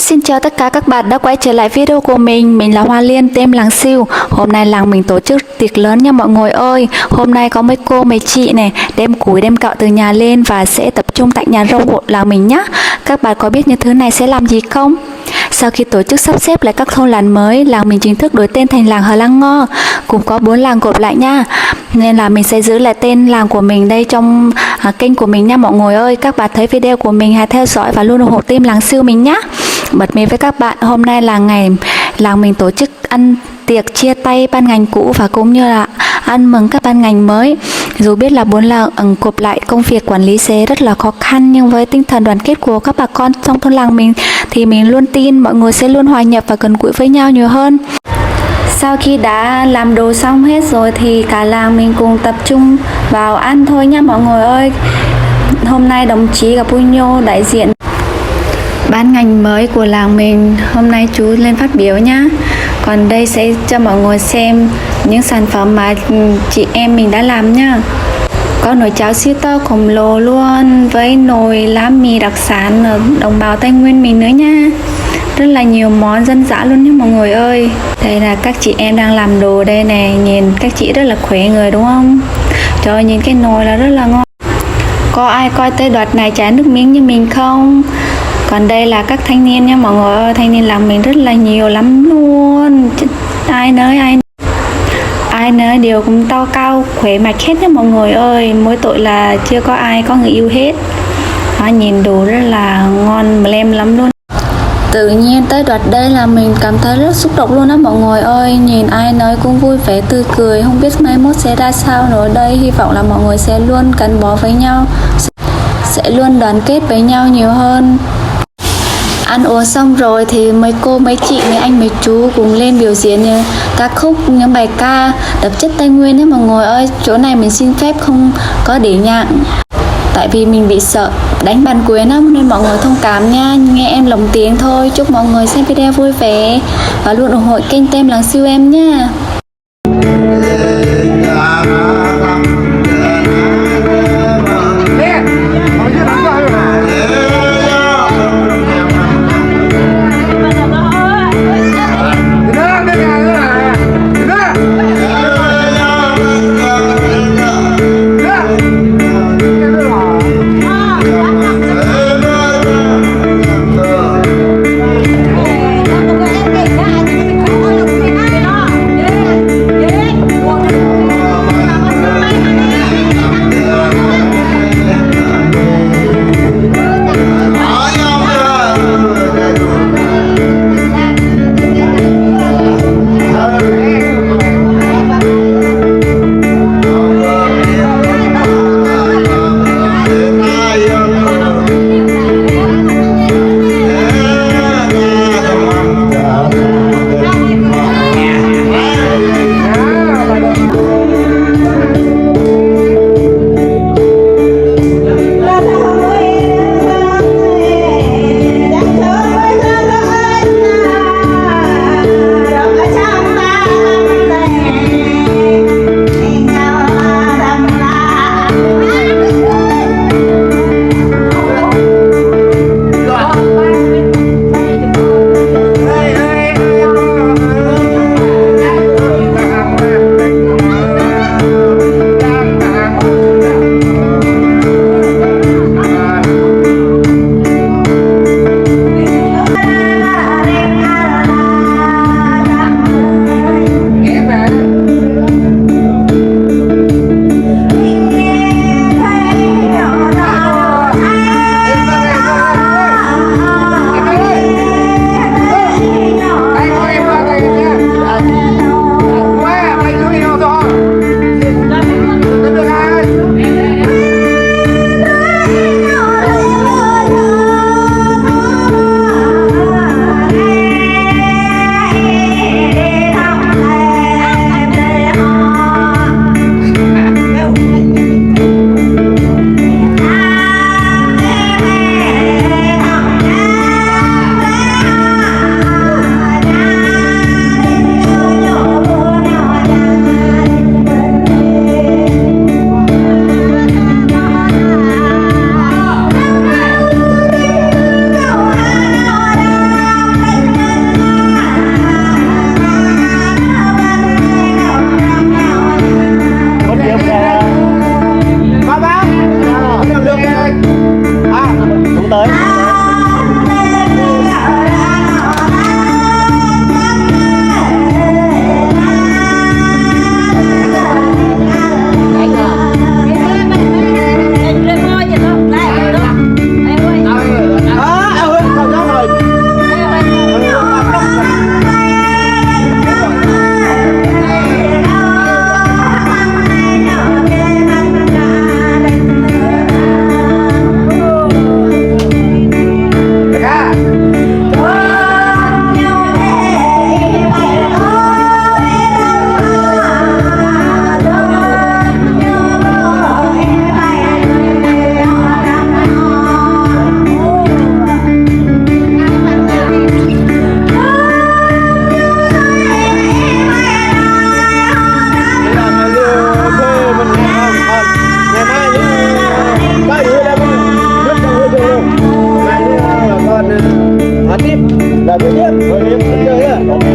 Xin chào tất cả các bạn đã quay trở lại video của mình là Hoa Liên, team làng siêu. Hôm nay làng mình tổ chức tiệc lớn nha mọi người ơi. Hôm nay có mấy cô mấy chị này đem củi đem cọ từ nhà lên và sẽ tập trung tại nhà rông của làng mình nhé. Các bạn có biết những thứ này sẽ làm gì không? Sau khi tổ chức sắp xếp lại các thôn làng mới, làng mình chính thức đổi tên thành làng Hờ Lăng Ngo, cùng có 4 làng gộp lại nha. Nên là mình sẽ giữ lại tên làng của mình đây trong kênh của mình nha mọi người ơi. Các bạn thấy video của mình hãy theo dõi và luôn ủng hộ team làng siêu mình nhé. Bật mí với các bạn, hôm nay là ngày làng mình tổ chức ăn tiệc chia tay ban ngành cũ và cũng như là ăn mừng các ban ngành mới. Dù biết là 4 làng gộp lại công việc quản lý sẽ rất là khó khăn, nhưng với tinh thần đoàn kết của các bà con trong thôn làng mình thì mình luôn tin mọi người sẽ luôn hòa nhập và gần gũi với nhau nhiều hơn. Sau khi đã làm đồ xong hết rồi thì cả làng mình cùng tập trung vào ăn thôi nha mọi người ơi. Hôm nay đồng chí gặp Puño, đại diện ban ngành mới của làng mình, hôm nay chú lên phát biểu nhá. Còn đây sẽ cho mọi người xem những sản phẩm mà chị em mình đã làm nhá. Có nồi cháo siêu to khổng lồ luôn, với nồi lá mì đặc sản ở đồng bào Tây Nguyên mình nữa nha. Rất là nhiều món dân dã luôn nha mọi người ơi. Đây là các chị em đang làm đồ đây này, nhìn các chị rất là khỏe người đúng không? Trời ơi, nhìn cái nồi là rất là ngon. Có ai coi tới đoạn này chảy nước miếng như mình không? Còn đây là các thanh niên nha mọi người ơi, thanh niên làng mình rất là nhiều lắm luôn. Ai nấy đều cũng to cao khỏe mạnh hết nha mọi người ơi. Mỗi tội là chưa có ai có người yêu hết. Đó, nhìn đồ rất là ngon mà lem lắm luôn. Tự nhiên tới đoạn đây là mình cảm thấy rất xúc động luôn á mọi người ơi. Nhìn ai nấy cũng vui vẻ tươi cười, không biết mai mốt sẽ ra sao nữa đây. Hy vọng là mọi người sẽ luôn gắn bó với nhau, sẽ luôn đoàn kết với nhau nhiều hơn. Ăn uống xong rồi thì mấy cô, mấy chị, mấy anh, mấy chú cùng lên biểu diễn những ca khúc, những bài ca đậm chất Tây Nguyên ấy mọi người ơi. Chỗ này mình xin phép không có để nhạc, tại vì mình bị sợ đánh bản quyền lắm, nên mọi người thông cảm nha, nghe em lồng tiếng thôi. Chúc mọi người xem video vui vẻ và luôn ủng hộ kênh tem làng siêu em nha. em chơi á.